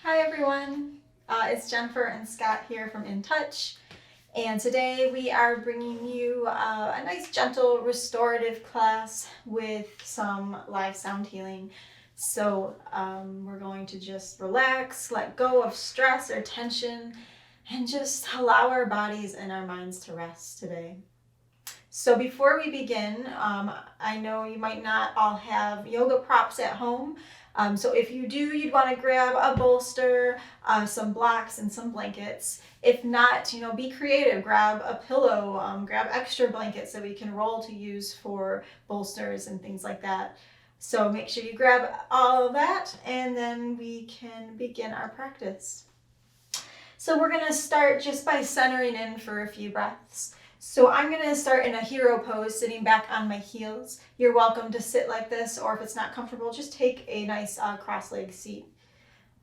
Hi everyone, it's Jennifer and Scott here from Entouch, and today we are bringing you a nice gentle restorative class with some live sound healing. So we're going to just relax, let go of stress or tension, and just allow our bodies and our minds to rest today. So before we begin, I know you might not all have yoga props at home. So if you do, you'd want to grab a bolster, some blocks, and some blankets. If not, be creative. Grab a pillow, grab extra blankets that we can roll to use for bolsters and things like that. So make sure you grab all of that, and then we can begin our practice. So we're going to start just by centering in for a few breaths. So I'm going to start in a hero pose, sitting back on my heels. You're welcome to sit like this, or if it's not comfortable, just take a nice cross-legged seat.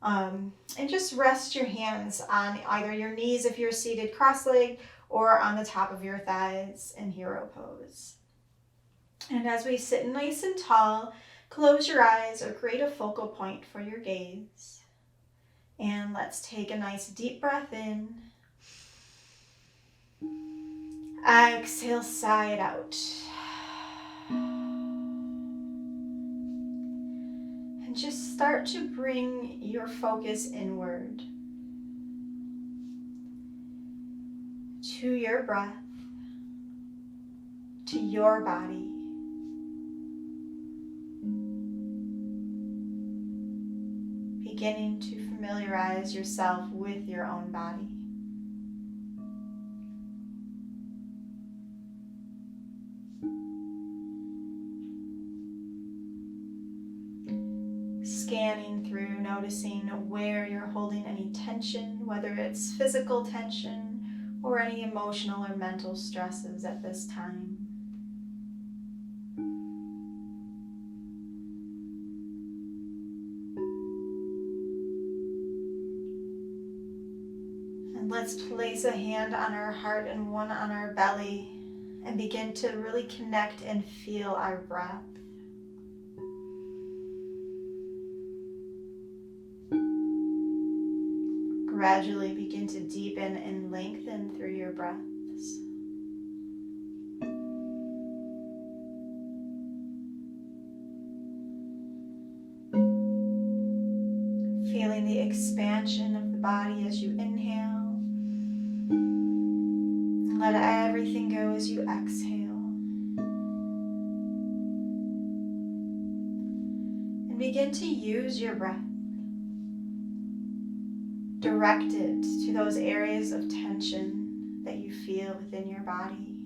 And just rest your hands on either your knees if you're seated cross-legged, or on the top of your thighs in hero pose. And as we sit nice and tall, close your eyes or create a focal point for your gaze. And let's take a nice deep breath in. Exhale, sigh it out. And just start to bring your focus inward to your breath, to your body. Beginning to familiarize yourself with your own body. Scanning through, noticing where you're holding any tension, whether it's physical tension or any emotional or mental stresses at this time. And let's place a hand on our heart and one on our belly and begin to really connect and feel our breath. Gradually begin to deepen and lengthen through your breaths. Feeling the expansion of the body as you inhale. Let everything go as you exhale. And begin to use your breath. Direct it to those areas of tension that you feel within your body.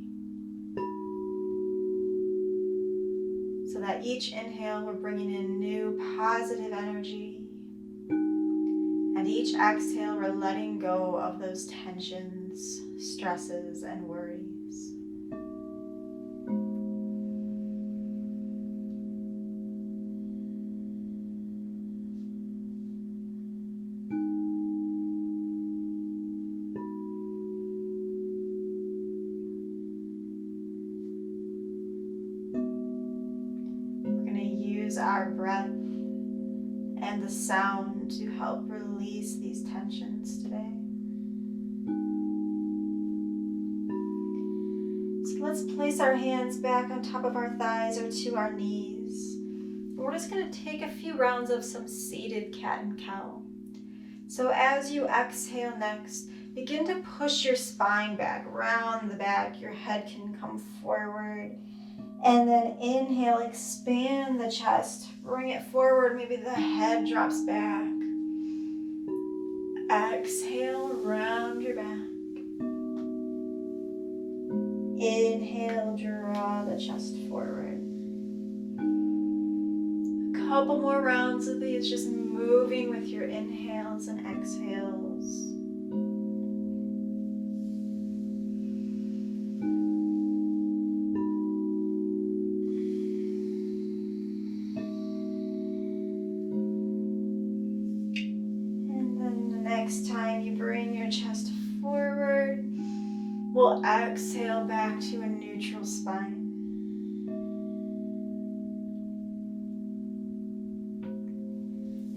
So that each inhale we're bringing in new positive energy. And each exhale we're letting go of those tensions, stresses, and worries. Our breath and the sound to help release these tensions today. So let's place our hands back on top of our thighs or to our knees. We're just going to take a few rounds of some seated cat and cow. So as you exhale next, begin to push your spine back, round the back. Your head can come forward. And then inhale, expand the chest, bring it forward, maybe the head drops back. Exhale, round your back. Inhale, draw the chest forward. A couple more rounds of these, just moving with your inhales and exhales. Next time you bring your chest forward, we'll exhale back to a neutral spine.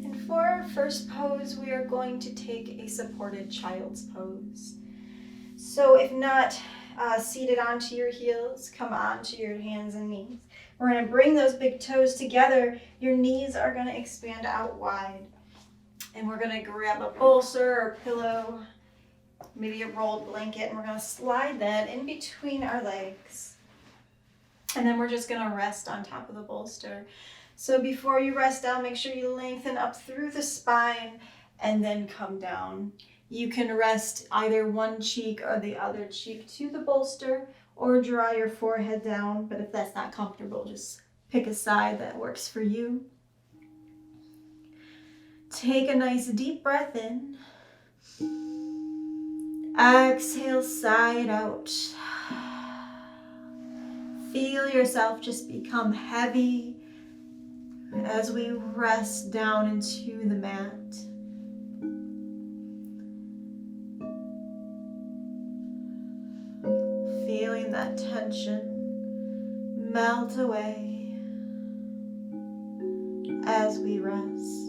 And for our first pose, we are going to take a supported child's pose. So if not seated onto your heels, come onto your hands and knees. We're going to bring those big toes together. Your knees are going to expand out wide. And we're going to grab a bolster or pillow, maybe a rolled blanket, and we're going to slide that in between our legs. And then we're just going to rest on top of the bolster. So before you rest down, make sure you lengthen up through the spine and then come down. You can rest either one cheek or the other cheek to the bolster or draw your forehead down. But if that's not comfortable, just pick a side that works for you. Take a nice deep breath in. Exhale, sigh it out. Feel yourself just become heavy as we rest down into the mat. Feeling that tension melt away as we rest.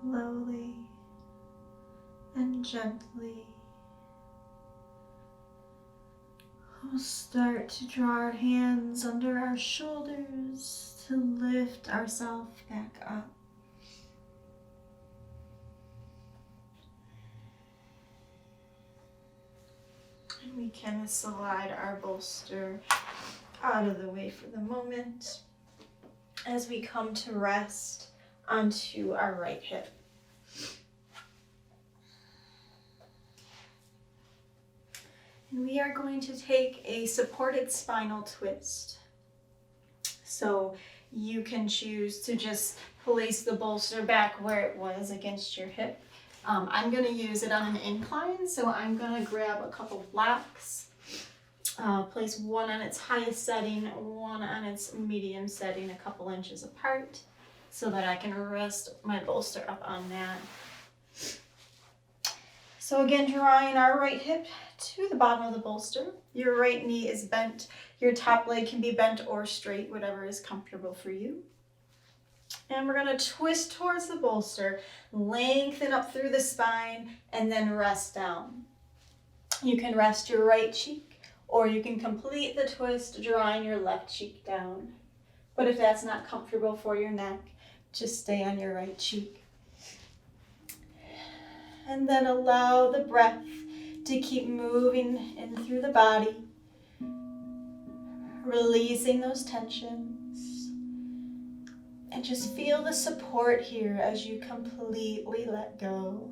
slowly and gently, we'll start to draw our hands under our shoulders to lift ourselves back up. And we can slide our bolster out of the way for the moment as we come to rest onto our right hip. And we are going to take a supported spinal twist. So you can choose to just place the bolster back where it was against your hip. I'm going to use it on an incline, so I'm going to grab a couple blocks, place one on its highest setting, one on its medium setting, a couple inches apart, so that I can rest my bolster up on that. So again, drawing our right hip to the bottom of the bolster. Your right knee is bent. Your top leg can be bent or straight, whatever is comfortable for you. And we're going to twist towards the bolster, lengthen up through the spine, and then rest down. You can rest your right cheek, or you can complete the twist drawing your left cheek down. But if that's not comfortable for your neck, just stay on your right cheek. And then allow the breath to keep moving in through the body, releasing those tensions. And just feel the support here as you completely let go.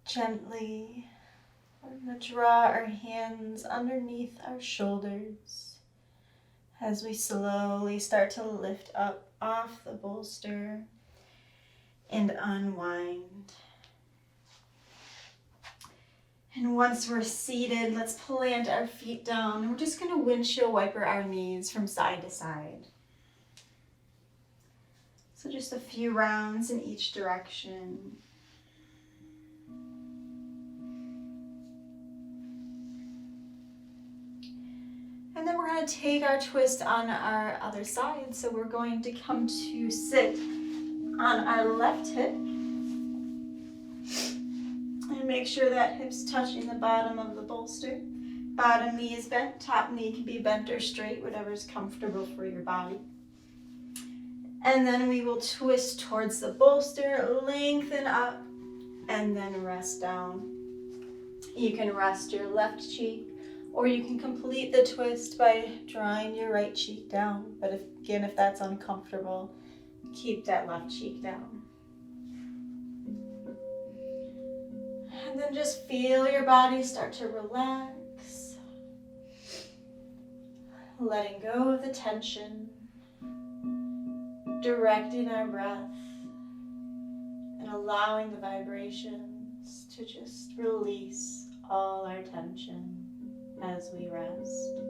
Gently, we're going to draw our hands underneath our shoulders as we slowly start to lift up off the bolster and unwind. And once we're seated, let's plant our feet down. And we're just going to windshield wiper our knees from side to side. So just a few rounds in each direction. And then we're going to take our twist on our other side. So we're going to come to sit on our left hip. And make sure that hip's touching the bottom of the bolster. Bottom knee is bent, top knee can be bent or straight, whatever's comfortable for your body. And then we will twist towards the bolster, lengthen up, and then rest down. You can rest your left cheek, or you can complete the twist by drawing your right cheek down. But if that's uncomfortable, keep that left cheek down. And then just feel your body start to relax, letting go of the tension, directing our breath, and allowing the vibrations to just release all our tension as we rest.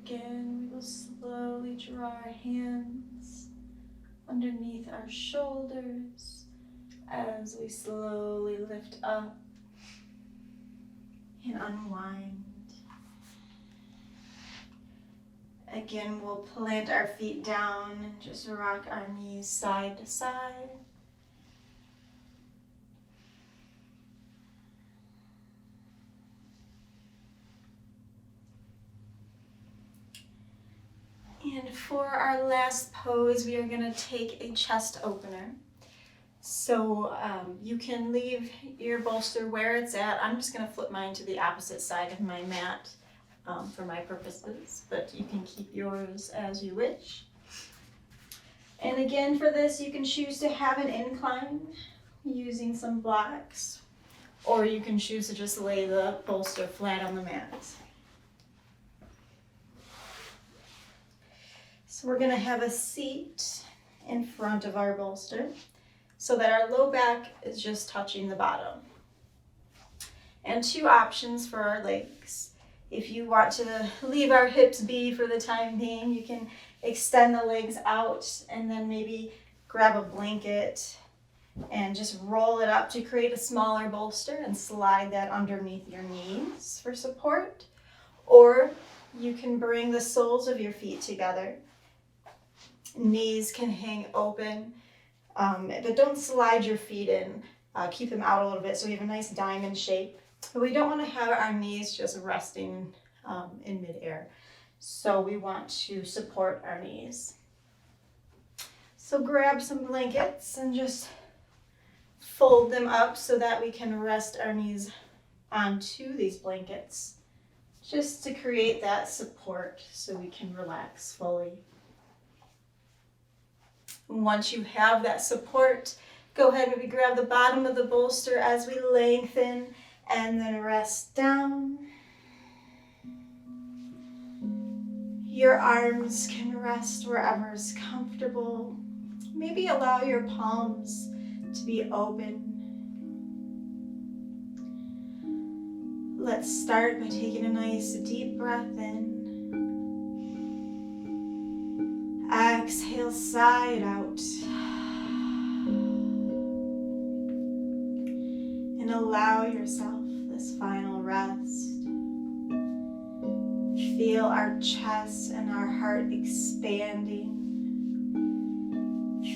again, we will slowly draw our hands underneath our shoulders as we slowly lift up and unwind. Again, we'll plant our feet down and just rock our knees side to side. And for our last pose, we are going to take a chest opener. So you can leave your bolster where it's at. I'm just going to flip mine to the opposite side of my mat for my purposes, but you can keep yours as you wish. And again, for this, you can choose to have an incline using some blocks, or you can choose to just lay the bolster flat on the mat. So we're going to have a seat in front of our bolster so that our low back is just touching the bottom. And two options for our legs. If you want to leave our hips be for the time being, you can extend the legs out and then maybe grab a blanket and just roll it up to create a smaller bolster and slide that underneath your knees for support. Or you can bring the soles of your feet together. Knees can hang open, but don't slide your feet in. Keep them out a little bit so we have a nice diamond shape. But we don't want to have our knees just resting in midair. So we want to support our knees. So grab some blankets and just fold them up so that we can rest our knees onto these blankets, just to create that support so we can relax fully. Once you have that support, go ahead and maybe grab the bottom of the bolster as we lengthen and then rest down. Your arms can rest wherever is comfortable. Maybe allow your palms to be open. Let's start by taking a nice deep breath in. Exhale, side out. And allow yourself this final rest. Feel our chest and our heart expanding.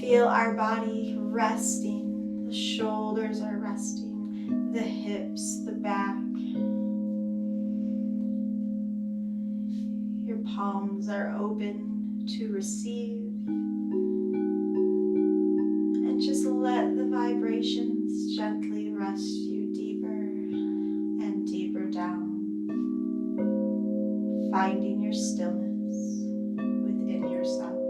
Feel our body resting. The shoulders are resting. The hips, the back. Your palms are open to receive, and just let the vibrations gently rest you deeper and deeper down, finding your stillness within yourself.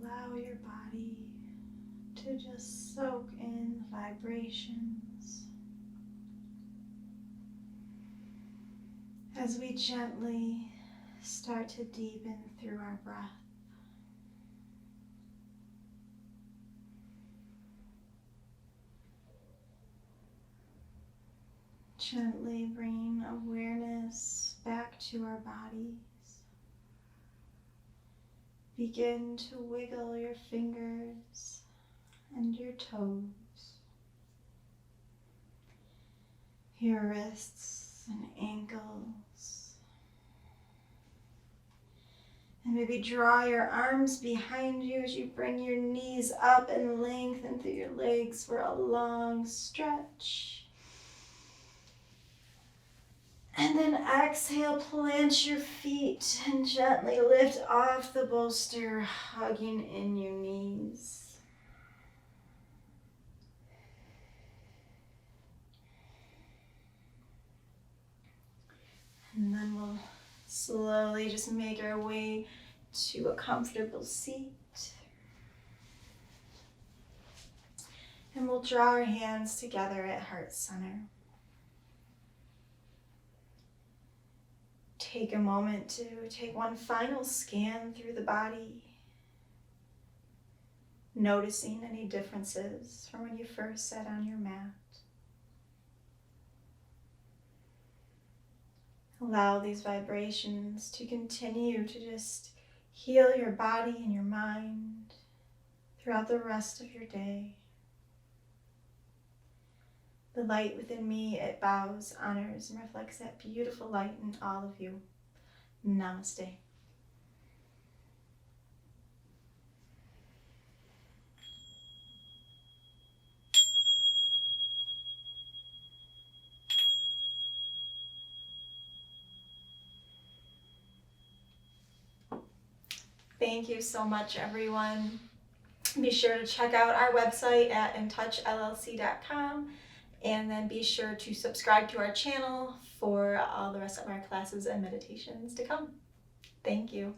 allow your body to just soak in vibrations as we gently start to deepen through our breath. Gently bring awareness back to our bodies. Begin to wiggle your fingers and your toes, your wrists and ankles. And maybe draw your arms behind you as you bring your knees up and lengthen through your legs for a long stretch. And then exhale, plant your feet and gently lift off the bolster, hugging in your knees. And then we'll slowly just make our way to a comfortable seat. And we'll draw our hands together at heart center. Take a moment to take one final scan through the body, noticing any differences from when you first sat on your mat. Allow these vibrations to continue to just heal your body and your mind throughout the rest of your day. The light within me, it bows, honors, and reflects that beautiful light in all of you. Namaste. Thank you so much, everyone. Be sure to check out our website at entouchllc.com, and then be sure to subscribe to our channel for all the rest of our classes and meditations to come. Thank you.